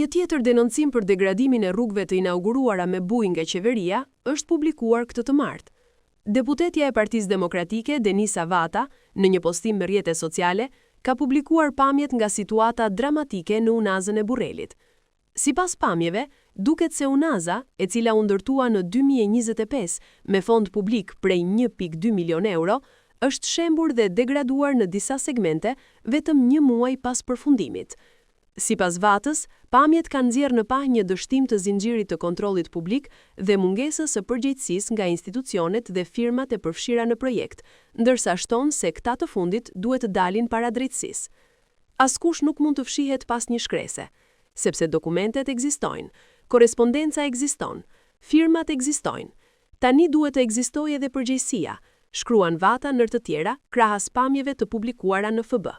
Një tjetër denoncim për degradimin e rrugëve të inauguruara me bujë nga qeveria është publikuar këtë të martë. Deputetja e Partisë Demokratike, Denisa Vata, në një postim me rrjete sociale, ka publikuar pamjet nga situata dramatike në unazën e Burrelit. Sipas pamjeve, duket se unaza, e cila u ndërtua në 2025 me fond publik prej 1.2 milion euro, është shembur dhe degraduar në disa segmente vetëm një muaj pas përfundimit. Sipas Vatës, pamjet kanë nxjerrë në pah një dështim të zinxhirit të kontrollit publik dhe mungesës së përgjegjësisë nga institucionet dhe firmat e përfshira në projekt, ndërsa shton se këta të fundit duhet të dalin para drejtësisë. Askush nuk mund të fshihet pas një shkrese, sepse dokumentet ekzistojnë, korrespondenca ekziston, firmat ekzistojnë. Tani duhet të ekzistojë edhe përgjegjësia, shkruan Vata ndër të tjera krahas pamjeve të publikuara në FB.